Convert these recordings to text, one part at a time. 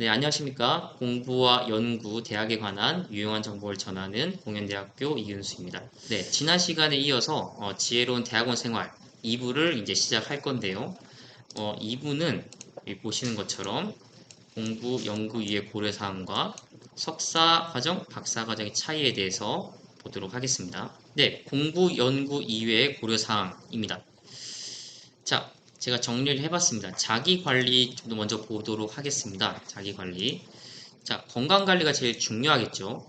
네, 안녕하십니까. 공부와 연구, 대학에 관한 유용한 정보를 전하는 공연대학교 이윤수입니다. 네, 지난 시간에 이어서 지혜로운 대학원 생활 2부를 이제 시작할 건데요. 2부는 여기 보시는 것처럼 공부, 연구 이해 고려사항과 석사 과정, 박사 과정의 차이에 대해서 보도록 하겠습니다. 네, 공부, 연구 이외의 고려사항입니다. 자, 제가 정리를 해봤습니다. 자기관리 좀 더 먼저 보도록 하겠습니다. 자기관리. 자, 건강관리가 제일 중요하겠죠.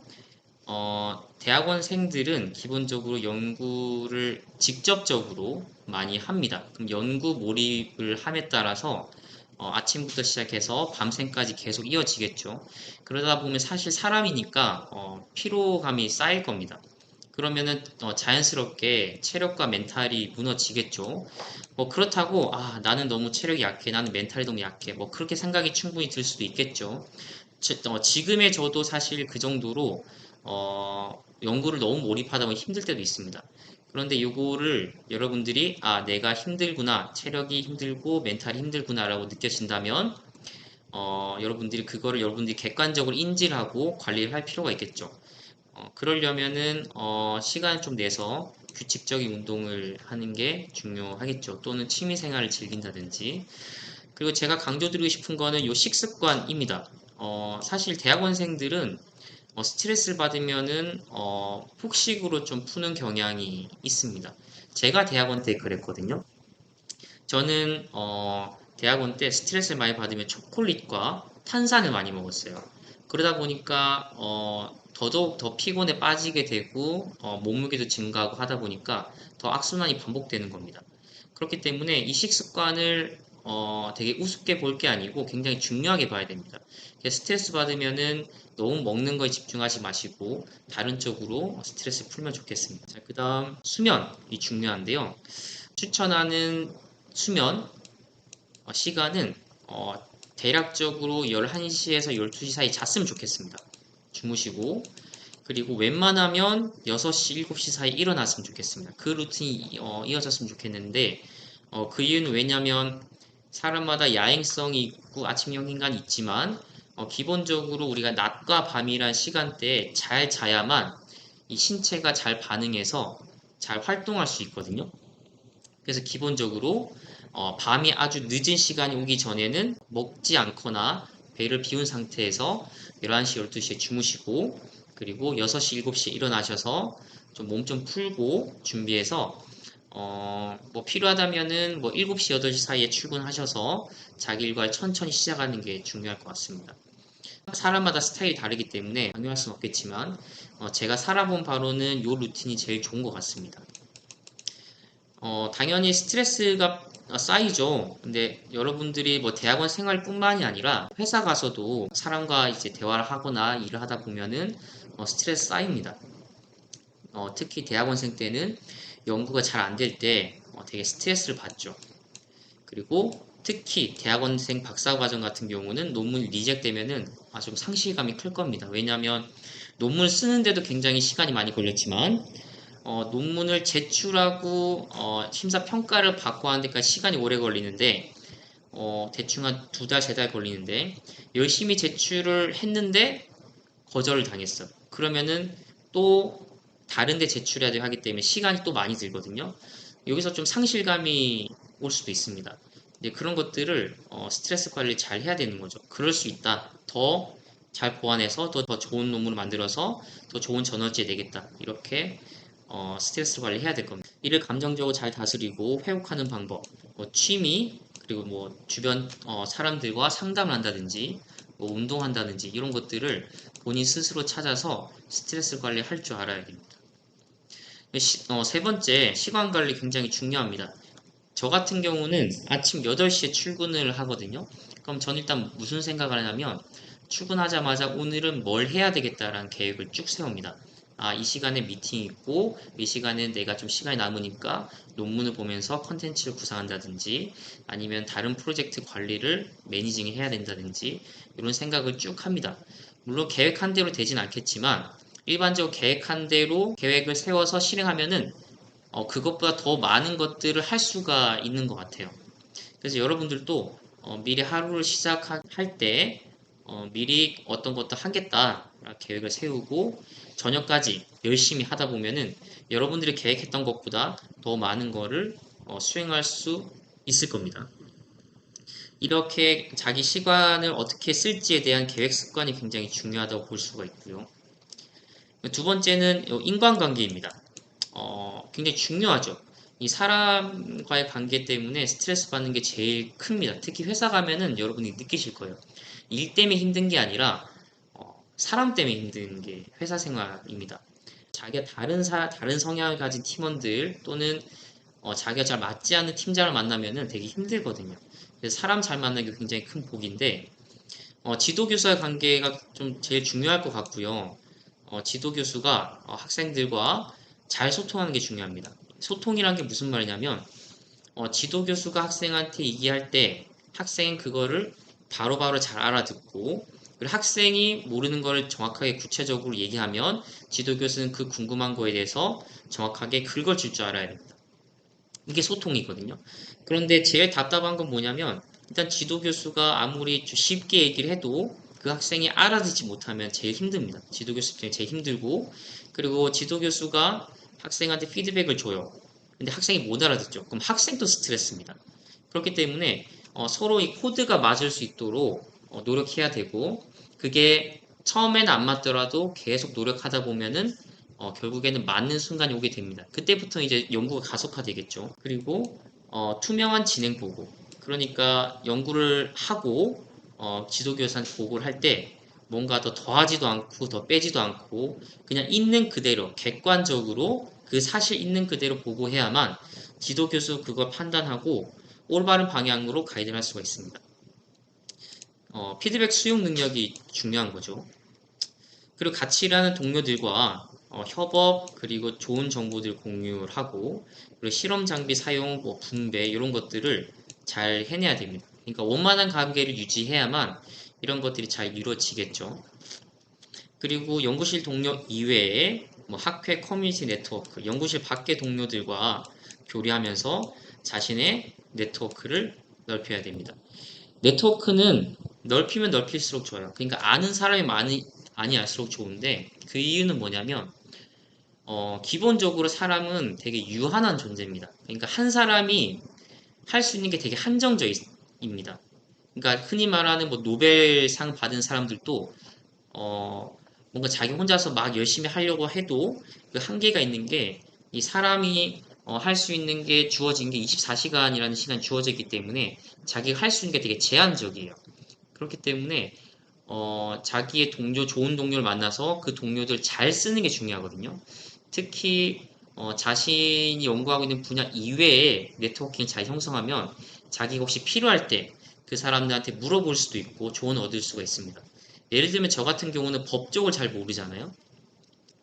대학원생들은 기본적으로 연구를 직접적으로 많이 합니다. 그럼 연구 몰입을 함에 따라서 아침부터 시작해서 밤샘까지 계속 이어지겠죠. 그러다 보면 사실 사람이니까 피로감이 쌓일 겁니다. 그러면은 자연스럽게 체력과 멘탈이 무너지겠죠. 뭐 그렇다고 나는 너무 체력이 약해, 나는 멘탈이 너무 약해, 뭐 그렇게 생각이 충분히 들 수도 있겠죠. 지금의 저도 사실 그 정도로 연구를 너무 몰입하다 보면 힘들 때도 있습니다. 그런데 이거를 여러분들이 내가 힘들구나, 체력이 힘들고 멘탈이 힘들구나 라고 느껴진다면 여러분들이 그거를 여러분들이 객관적으로 인지를 하고 관리를 할 필요가 있겠죠. 그러려면은 시간을 좀 내서 규칙적인 운동을 하는 게 중요하겠죠. 또는 취미 생활을 즐긴다든지. 그리고 제가 강조드리고 싶은 거는 요 식습관입니다. 사실 대학원생들은 스트레스를 받으면은 폭식으로 좀 푸는 경향이 있습니다. 제가 대학원 때 그랬거든요. 저는 대학원 때 스트레스를 많이 받으면 초콜릿과 탄산을 많이 먹었어요. 그러다 보니까 더더욱 더 피곤에 빠지게 되고 몸무게도 증가하고 하다 보니까 더 악순환이 반복되는 겁니다. 그렇기 때문에 이 식습관을 되게 우습게 볼 게 아니고 굉장히 중요하게 봐야 됩니다. 스트레스 받으면은 너무 먹는 거에 집중하지 마시고 다른 쪽으로 스트레스 풀면 좋겠습니다. 자, 그 다음 수면이 중요한데요. 추천하는 수면 시간은 대략적으로 11시에서 12시 사이 잤으면 좋겠습니다. 주무시고 그리고 웬만하면 6시, 7시 사이 일어났으면 좋겠습니다. 그 루틴이 이어졌으면 좋겠는데 그 이유는 왜냐면 사람마다 야행성이 있고 아침형 인간이 있지만 기본적으로 우리가 낮과 밤이란 시간대에 잘 자야만 이 신체가 잘 반응해서 잘 활동할 수 있거든요. 그래서 기본적으로 밤이 아주 늦은 시간이 오기 전에는 먹지 않거나 배를 비운 상태에서 11시, 12시에 주무시고 그리고 6시, 7시에 일어나셔서 좀 몸 좀 풀고 준비해서 뭐 필요하다면은 뭐 7시, 8시 사이에 출근하셔서 자기 일과를 천천히 시작하는 게 중요할 것 같습니다. 사람마다 스타일이 다르기 때문에 강요할 수는 없겠지만 제가 살아본 바로는 요 루틴이 제일 좋은 것 같습니다. 당연히 스트레스가 쌓이죠. 근데 여러분들이 뭐 대학원 생활뿐만이 아니라 회사 가서도 사람과 이제 대화를 하거나 일을 하다 보면은 스트레스 쌓입니다. 특히 대학원생 때는 연구가 잘 안 될 때 되게 스트레스를 받죠. 그리고 특히 대학원생 박사과정 같은 경우는 논문 리젝되면은 좀 상실감이 클 겁니다. 왜냐하면 논문 쓰는데도 굉장히 시간이 많이 걸렸지만 논문을 제출하고 심사 평가를 받고 하는 데까지 시간이 오래 걸리는데 대충 한 2달, 3달 걸리는데 열심히 제출을 했는데 거절을 당했어. 그러면은 또 다른 데 제출해야 하기 때문에 시간이 또 많이 들거든요. 여기서 좀 상실감이 올 수도 있습니다. 근데 그런 것들을 스트레스 관리 잘 해야 되는 거죠. 그럴 수 있다. 더 잘 보완해서 더 좋은 논문을 만들어서 더 좋은 저널지에 내겠다. 이렇게 스트레스 관리 해야 될 겁니다. 이를 감정적으로 잘 다스리고 회복하는 방법, 뭐 취미, 그리고 뭐 주변 사람들과 상담을 한다든지, 뭐 운동한다든지 이런 것들을 본인 스스로 찾아서 스트레스 관리할 줄 알아야 됩니다. 세 번째, 시간 관리 굉장히 중요합니다. 저 같은 경우는 아침 8시에 출근을 하거든요. 그럼 전 일단 무슨 생각을 하냐면 출근하자마자 오늘은 뭘 해야 되겠다라는 계획을 쭉 세웁니다. 이 시간에 미팅이 있고 이 시간에 내가 좀 시간이 남으니까 논문을 보면서 컨텐츠를 구상한다든지 아니면 다른 프로젝트 관리를 매니징 해야 된다든지 이런 생각을 쭉 합니다. 물론 계획한 대로 되진 않겠지만 일반적으로 계획한 대로 계획을 세워서 실행하면은 그것보다 더 많은 것들을 할 수가 있는 것 같아요. 그래서 여러분들도 미리 하루를 시작할 때 미리 어떤 것도 하겠다 계획을 세우고 저녁까지 열심히 하다 보면은 여러분들이 계획했던 것보다 더 많은 거를 수행할 수 있을 겁니다. 이렇게 자기 시간을 어떻게 쓸지에 대한 계획 습관이 굉장히 중요하다고 볼 수가 있고요. 두 번째는 인간관계입니다. 굉장히 중요하죠. 이 사람과의 관계 때문에 스트레스 받는 게 제일 큽니다. 특히 회사 가면은 여러분이 느끼실 거예요. 일 때문에 힘든 게 아니라 사람 때문에 힘든 게 회사 생활입니다. 자기가 다른 성향을 가진 팀원들 또는 자기가 잘 맞지 않는 팀장을 만나면은 되게 힘들거든요. 그래서 사람 잘 만나는 게 굉장히 큰 복인데 지도교수와의 관계가 좀 제일 중요할 것 같고요. 지도교수가 학생들과 잘 소통하는 게 중요합니다. 소통이란 게 무슨 말이냐면 지도교수가 학생한테 얘기할 때 학생은 그거를 바로바로 잘 알아듣고 그리고 학생이 모르는 걸 정확하게 구체적으로 얘기하면 지도교수는 그 궁금한 거에 대해서 정확하게 긁어줄 줄 알아야 됩니다. 이게 소통이거든요. 그런데 제일 답답한 건 뭐냐면 일단 지도교수가 아무리 쉽게 얘기를 해도 그 학생이 알아듣지 못하면 제일 힘듭니다. 지도교수 입장에 제일 힘들고 그리고 지도교수가 학생한테 피드백을 줘요. 근데 학생이 못 알아듣죠. 그럼 학생도 스트레스입니다. 그렇기 때문에 서로 이 코드가 맞을 수 있도록 노력해야 되고 그게 처음에는 안 맞더라도 계속 노력하다 보면은 결국에는 맞는 순간이 오게 됩니다. 그때부터 이제 연구가 가속화되겠죠. 그리고 투명한 진행 보고 그러니까 연구를 하고 지도교사한테 보고를 할 때 뭔가 더 더하지도 않고 더 빼지도 않고 그냥 있는 그대로 객관적으로 그 사실 있는 그대로 보고해야만 지도교수 그걸 판단하고 올바른 방향으로 가이드를 할 수가 있습니다. 피드백 수용 능력이 중요한 거죠. 그리고 같이 일하는 동료들과 협업 그리고 좋은 정보들 공유를 하고 그리고 실험 장비 사용, 뭐 분배 이런 것들을 잘 해내야 됩니다. 그러니까 원만한 관계를 유지해야만 이런 것들이 잘 이루어지겠죠. 그리고 연구실 동료 이외에 뭐 학회 커뮤니티 네트워크, 연구실 밖의 동료들과 교류하면서 자신의 네트워크를 넓혀야 됩니다. 네트워크는 넓히면 넓힐수록 좋아요. 그러니까 아는 사람이 많이 알수록 좋은데 그 이유는 뭐냐면 기본적으로 사람은 되게 유한한 존재입니다. 그러니까 한 사람이 할 수 있는 게 되게 한정적입니다. 그러니까 흔히 말하는 뭐 노벨상 받은 사람들도 뭔가 자기 혼자서 막 열심히 하려고 해도 그 한계가 있는 게 이 사람이 할 수 있는 게 주어진 게 24시간이라는 시간이 주어져 있기 때문에 자기가 할 수 있는 게 되게 제한적이에요. 그렇기 때문에 자기의 동료, 좋은 동료를 만나서 그 동료들 잘 쓰는 게 중요하거든요. 특히 자신이 연구하고 있는 분야 이외에 네트워킹을 잘 형성하면 자기가 혹시 필요할 때 그 사람들한테 물어볼 수도 있고 조언을 얻을 수가 있습니다. 예를 들면 저 같은 경우는 법쪽을 잘 모르잖아요.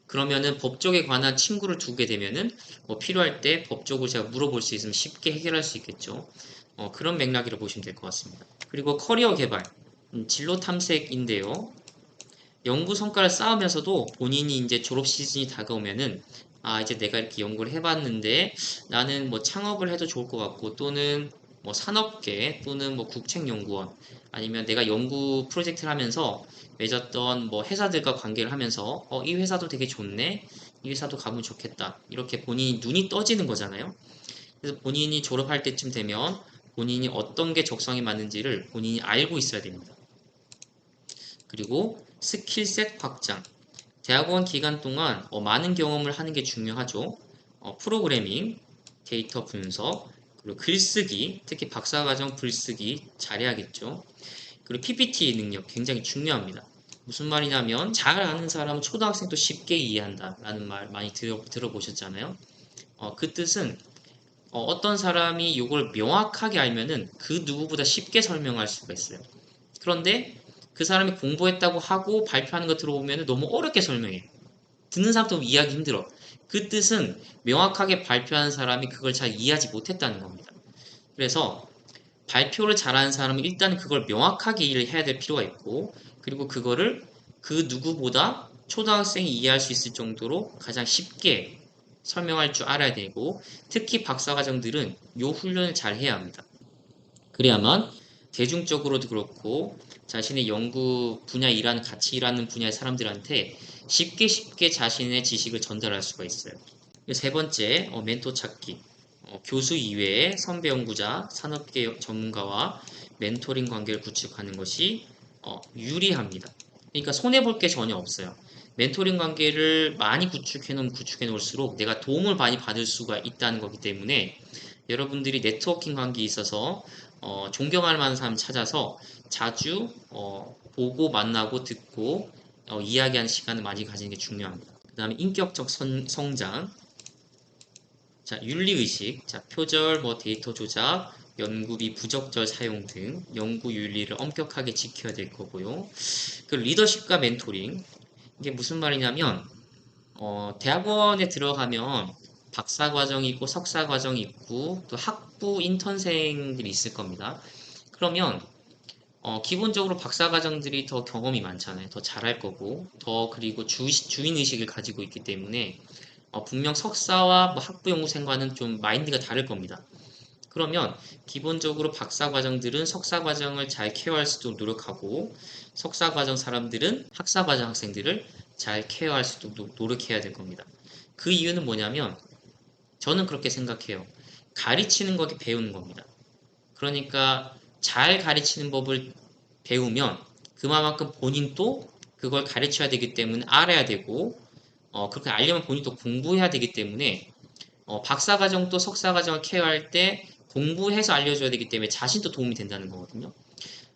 그러면은 법쪽에 관한 친구를 두게 되면은 필요할 때 법쪽을 제가 물어볼 수 있으면 쉽게 해결할 수 있겠죠. 그런 맥락이라고 보시면 될 것 같습니다. 그리고 커리어 개발, 진로 탐색인데요. 연구 성과를 쌓으면서도 본인이 이제 졸업 시즌이 다가오면은 이제 내가 이렇게 연구를 해봤는데 나는 뭐 창업을 해도 좋을 것 같고 또는 뭐 산업계 또는 뭐 국책연구원 아니면 내가 연구 프로젝트를 하면서 맺었던 뭐 회사들과 관계를 하면서 이 회사도 되게 좋네 이 회사도 가면 좋겠다 이렇게 본인이 눈이 떠지는 거잖아요. 그래서 본인이 졸업할 때쯤 되면 본인이 어떤 게 적성에 맞는지를 본인이 알고 있어야 됩니다. 그리고 스킬셋 확장. 대학원 기간 동안 많은 경험을 하는 게 중요하죠. 프로그래밍, 데이터 분석, 그리고 글쓰기, 특히 박사과정 글쓰기 잘해야겠죠. 그리고 PPT 능력 굉장히 중요합니다. 무슨 말이냐면 잘 아는 사람은 초등학생도 쉽게 이해한다 라는 말 많이 들어보셨잖아요. 그 뜻은 어떤 사람이 이걸 명확하게 알면은 그 누구보다 쉽게 설명할 수가 있어요. 그런데 그 사람이 공부했다고 하고 발표하는 거 들어보면 너무 어렵게 설명해. 듣는 사람도 이해하기 힘들어. 그 뜻은 명확하게 발표하는 사람이 그걸 잘 이해하지 못했다는 겁니다. 그래서 발표를 잘하는 사람은 일단 그걸 명확하게 이해를 해야 될 필요가 있고 그리고 그거를 그 누구보다 초등학생이 이해할 수 있을 정도로 가장 쉽게 설명할 줄 알아야 되고 특히 박사과정들은 요 훈련을 잘 해야 합니다. 그래야만 대중적으로도 그렇고 자신의 연구 분야에 일하는 같이 일하는 분야의 사람들한테 쉽게 자신의 지식을 전달할 수가 있어요. 세 번째, 멘토 찾기. 교수 이외에 선배 연구자, 산업계 전문가와 멘토링 관계를 구축하는 것이 유리합니다. 그러니까 손해볼 게 전혀 없어요. 멘토링 관계를 많이 구축해 놓을수록 내가 도움을 많이 받을 수가 있다는 거기 때문에 여러분들이 네트워킹 관계에 있어서 존경할 만한 사람 찾아서 자주 보고 만나고 듣고 이야기하는 시간을 많이 가지는 게 중요합니다. 그 다음에 인격적 성장. 자, 윤리의식, 자, 표절, 데이터 조작, 연구비 부적절 사용 등 연구 윤리를 엄격하게 지켜야 될 거고요. 그 리더십과 멘토링, 이게 무슨 말이냐면, 대학원에 들어가면 박사 과정이 있고 석사 과정이 있고 또 학부 인턴생들이 있을 겁니다. 그러면 기본적으로 박사 과정들이 더 경험이 많잖아요. 더 잘할 거고, 그리고 주인의식을 가지고 있기 때문에 분명 석사와 학부 연구생과는 좀 마인드가 다를 겁니다. 그러면 기본적으로 박사 과정들은 석사 과정을 잘 케어할 수 있도록 노력하고 석사 과정 사람들은 학사 과정 학생들을 잘 케어할 수 있도록 노력해야 될 겁니다. 그 이유는 뭐냐면 저는 그렇게 생각해요. 가르치는 것이 배우는 겁니다. 그러니까 잘 가르치는 법을 배우면 그만큼 본인도 그걸 가르쳐야 되기 때문에 알아야 되고 그렇게 알려면 본인도 공부해야 되기 때문에 박사과정도 석사과정을 케어할 때 공부해서 알려줘야 되기 때문에 자신도 도움이 된다는 거거든요.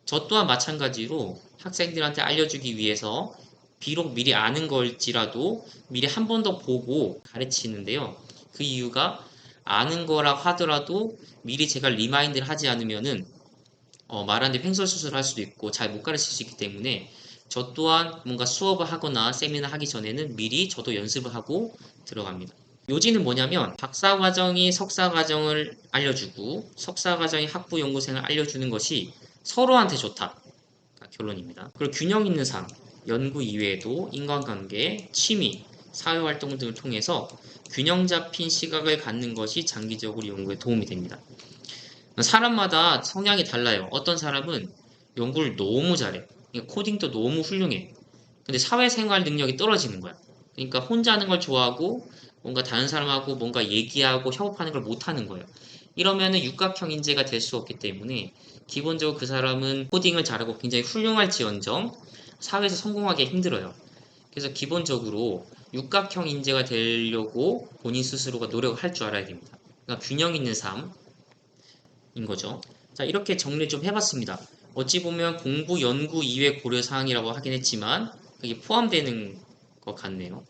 저 또한 마찬가지로 학생들한테 알려주기 위해서 비록 미리 아는 걸지라도 미리 한 번 더 보고 가르치는데요. 그 이유가 아는 거라 하더라도 미리 제가 리마인드를 하지 않으면은 말하는데 횡설수설을 할 수도 있고 잘 못 가르칠 수 있기 때문에 저 또한 뭔가 수업을 하거나 세미나 하기 전에는 미리 저도 연습을 하고 들어갑니다. 요지는 뭐냐면 박사과정이 석사과정을 알려주고 석사과정이 학부연구생을 알려주는 것이 서로한테 좋다. 결론입니다. 그리고 균형 있는 삶, 연구 이외에도 인간관계, 취미, 사회활동 등을 통해서 균형 잡힌 시각을 갖는 것이 장기적으로 연구에 도움이 됩니다. 사람마다 성향이 달라요. 어떤 사람은 연구를 너무 잘해. 코딩도 너무 훌륭해. 근데 사회생활 능력이 떨어지는 거야. 그러니까 혼자 하는 걸 좋아하고 뭔가 다른 사람하고 뭔가 얘기하고 협업하는 걸 못하는 거예요. 이러면은 육각형 인재가 될 수 없기 때문에 기본적으로 그 사람은 코딩을 잘하고 굉장히 훌륭할지언정 사회에서 성공하기 힘들어요. 그래서 기본적으로 육각형 인재가 되려고 본인 스스로가 노력을 할 줄 알아야 됩니다. 그러니까 균형 있는 삶인 거죠. 자, 이렇게 정리 좀 해봤습니다. 어찌 보면 공부, 연구 이외 고려사항이라고 하긴 했지만 그게 포함되는 것 같네요.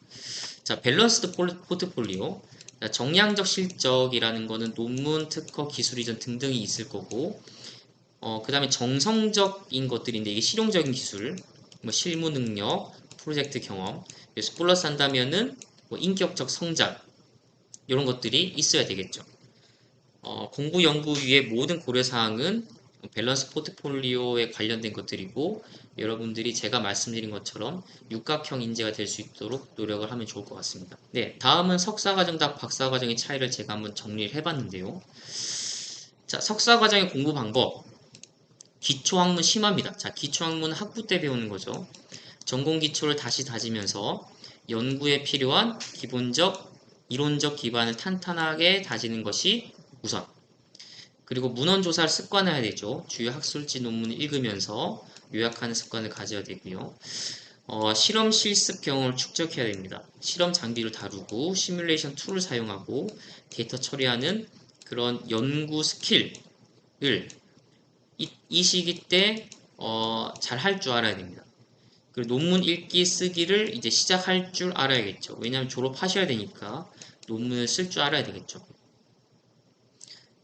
자, 밸런스드 포트폴리오. 자, 정량적 실적이라는 거는 논문, 특허, 기술 이전 등등이 있을 거고, 그 다음에 정성적인 것들인데 이게 실용적인 기술, 실무 능력, 프로젝트 경험, 그래서 플러스 한다면은 인격적 성장 이런 것들이 있어야 되겠죠. 공부 연구 위의 모든 고려사항은 밸런스 포트폴리오에 관련된 것들이고 여러분들이 제가 말씀드린 것처럼 육각형 인재가 될 수 있도록 노력을 하면 좋을 것 같습니다. 네, 다음은 석사과정과 박사과정의 차이를 제가 한번 정리를 해봤는데요. 자, 석사과정의 공부 방법. 기초학문 심화입니다. 자, 기초학문은 학부 때 배우는 거죠. 전공 기초를 다시 다지면서 연구에 필요한 기본적 이론적 기반을 탄탄하게 다지는 것이 우선. 그리고 문헌조사를 습관화해야 되죠. 주요 학술지 논문을 읽으면서 요약하는 습관을 가져야 되고요. 실험 실습 경험을 축적해야 됩니다. 실험 장비를 다루고 시뮬레이션 툴을 사용하고 데이터 처리하는 그런 연구 스킬을 이 시기 때 잘 할 줄 알아야 됩니다. 그리고 논문 읽기 쓰기를 이제 시작할 줄 알아야겠죠. 왜냐하면 졸업하셔야 되니까 논문을 쓸 줄 알아야 되겠죠.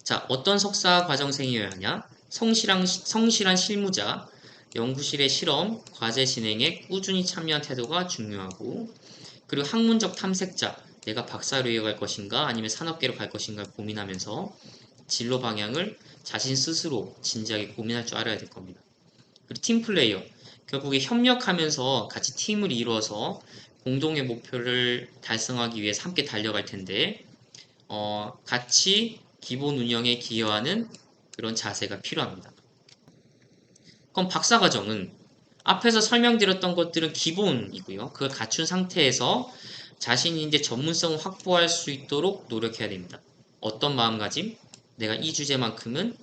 자, 어떤 석사 과정생이어야 하냐? 성실한 실무자, 연구실의 실험, 과제 진행에 꾸준히 참여한 태도가 중요하고, 그리고 학문적 탐색자, 내가 박사로 이어갈 것인가 아니면 산업계로 갈 것인가 고민하면서 진로 방향을 자신 스스로 진지하게 고민할 줄 알아야 될 겁니다. 그리고 팀 플레이어, 결국에 협력하면서 같이 팀을 이루어서 공동의 목표를 달성하기 위해서 함께 달려갈 텐데, 같이 기본 운영에 기여하는 그런 자세가 필요합니다. 그럼 박사과정은 앞에서 설명드렸던 것들은 기본이고요. 그걸 갖춘 상태에서 자신이 이제 전문성을 확보할 수 있도록 노력해야 됩니다. 어떤 마음가짐? 내가 이 주제만큼은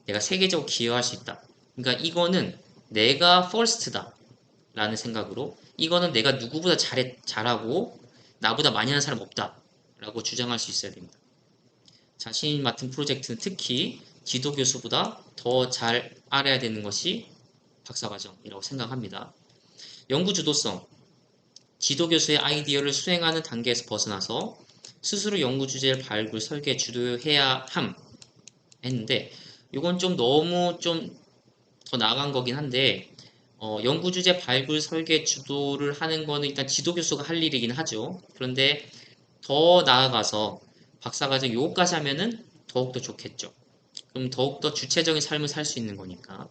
내가 세계적으로 기여할 수 있다. 그러니까 이거는 내가 퍼스트다 라는 생각으로, 이거는 내가 누구보다 잘하고 나보다 많이 하는 사람 없다 라고 주장할 수 있어야 됩니다. 자신이 맡은 프로젝트는 특히 지도교수보다 더 잘 알아야 되는 것이 박사과정이라고 생각합니다. 연구주도성, 지도교수의 아이디어를 수행하는 단계에서 벗어나서 스스로 연구주제를 발굴, 설계, 주도해야 함 했는데, 이건 좀 너무 좀 더 나아간 거긴 한데, 연구주제 발굴, 설계, 주도를 하는 거는 일단 지도교수가 할 일이긴 하죠. 그런데 더 나아가서 박사과정 요거까지 하면은 더욱더 좋겠죠. 그럼 더욱더 주체적인 삶을 살 수 있는 거니까.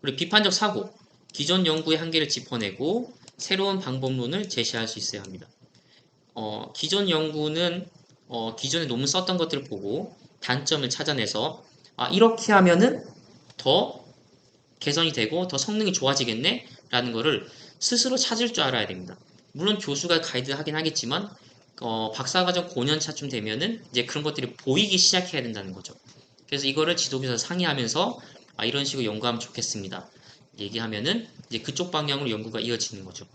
그리고 비판적 사고, 기존 연구의 한계를 짚어내고 새로운 방법론을 제시할 수 있어야 합니다. 기존 연구는 기존에 논문 썼던 것들을 보고 단점을 찾아내서 이렇게 하면은 더 개선이 되고 더 성능이 좋아지겠네? 라는 거를 스스로 찾을 줄 알아야 됩니다. 물론 교수가 가이드 하긴 하겠지만 박사과정 5년차쯤 되면은 이제 그런 것들이 보이기 시작해야 된다는 거죠. 그래서 이거를 지도교사 상의하면서 이런 식으로 연구하면 좋겠습니다. 얘기하면은 이제 그쪽 방향으로 연구가 이어지는 거죠.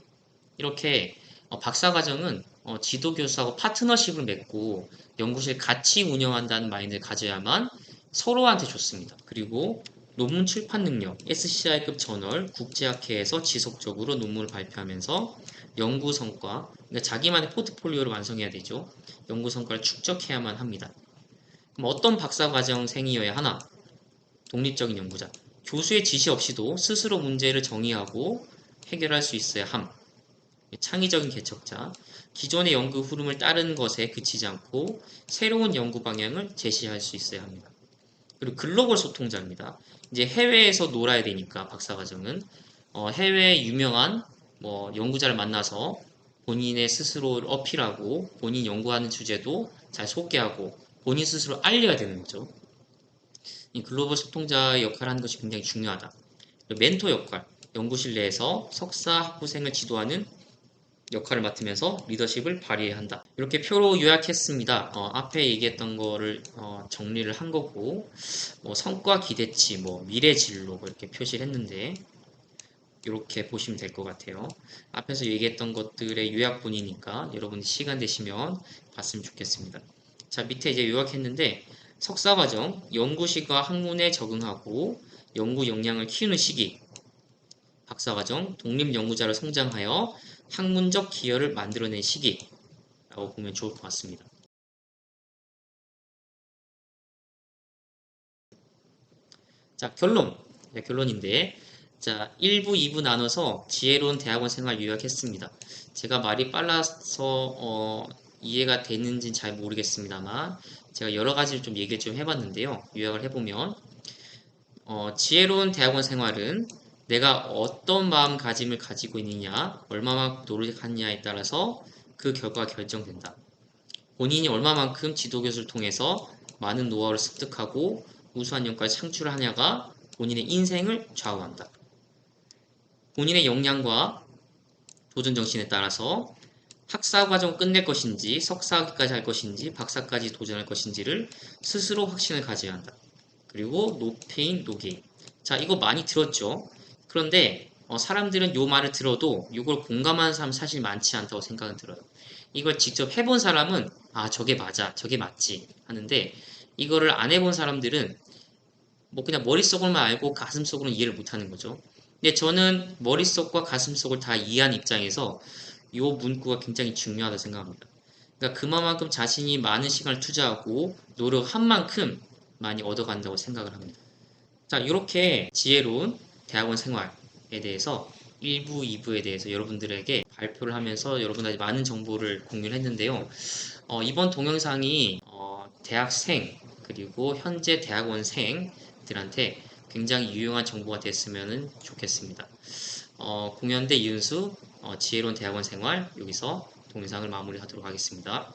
이렇게 박사과정은 지도교수하고 파트너십을 맺고 연구실 같이 운영한다는 마인드를 가져야만 서로한테 좋습니다. 그리고 논문 출판 능력, SCI급 저널, 국제학회에서 지속적으로 논문을 발표하면서 연구 성과, 그러니까 자기만의 포트폴리오를 완성해야 되죠. 연구 성과를 축적해야만 합니다. 그럼 어떤 박사과정생이어야 하나? 독립적인 연구자. 교수의 지시 없이도 스스로 문제를 정의하고 해결할 수 있어야 함. 창의적인 개척자. 기존의 연구 흐름을 따르는 것에 그치지 않고 새로운 연구 방향을 제시할 수 있어야 합니다. 그리고 글로벌 소통자입니다. 이제 해외에서 놀아야 되니까 박사과정은 해외 유명한 연구자를 만나서 본인의 스스로를 어필하고 본인 연구하는 주제도 잘 소개하고 본인 스스로 알려야 되는 거죠. 이 글로벌 소통자의 역할을 하는 것이 굉장히 중요하다. 멘토 역할, 연구실 내에서 석사 학부생을 지도하는 역할을 맡으면서 리더십을 발휘해야 한다. 이렇게 표로 요약했습니다. 앞에 얘기했던 거를 정리를 한 거고, 성과 기대치, 미래 진로 이렇게 표시를 했는데 이렇게 보시면 될 것 같아요. 앞에서 얘기했던 것들의 요약본이니까 여러분이 시간 되시면 봤으면 좋겠습니다. 자, 밑에 이제 요약했는데 석사과정, 연구실과 학문에 적응하고 연구 역량을 키우는 시기, 박사과정, 독립연구자로 성장하여 학문적 기여를 만들어낸 시기라고 보면 좋을 것 같습니다. 자, 결론인데, 자, 1부, 2부 나눠서 지혜로운 대학원 생활 요약했습니다. 제가 말이 빨라서 이해가 되는지는 잘 모르겠습니다만 제가 여러 가지를 좀 얘기를 좀 해봤는데요. 요약을 해보면 지혜로운 대학원 생활은 내가 어떤 마음가짐을 가지고 있느냐, 얼마만큼 노력하느냐에 따라서 그 결과가 결정된다. 본인이 얼마만큼 지도교수를 통해서 많은 노하우를 습득하고 우수한 연과를 창출하냐가 본인의 인생을 좌우한다. 본인의 역량과 도전 정신에 따라서 학사 과정을 끝낼 것인지, 석사학위까지 할 것인지, 박사까지 도전할 것인지를 스스로 확신을 가져야 한다. 그리고 no pain, no gain. 자, 이거 많이 들었죠? 그런데 사람들은 요 말을 들어도 이걸 공감하는 사람 사실 많지 않다고 생각은 들어요. 이걸 직접 해본 사람은 저게 맞아, 저게 맞지 하는데 이거를 안 해본 사람들은 그냥 머릿속으로만 알고 가슴속으로는 이해를 못하는 거죠. 근데 저는 머릿속과 가슴속을 다 이해한 입장에서 이 문구가 굉장히 중요하다고 생각합니다. 그러니까 그만큼 자신이 많은 시간을 투자하고 노력한 만큼 많이 얻어간다고 생각을 합니다. 자, 이렇게 지혜로운 대학원 생활에 대해서 1부, 2부에 대해서 여러분들에게 발표를 하면서 여러분들이 많은 정보를 공유를 했는데요. 이번 동영상이 대학생 그리고 현재 대학원생들한테 굉장히 유용한 정보가 됐으면 좋겠습니다. 공연대 이은수 지혜로운 대학원 생활 여기서 동영상을 마무리하도록 하겠습니다.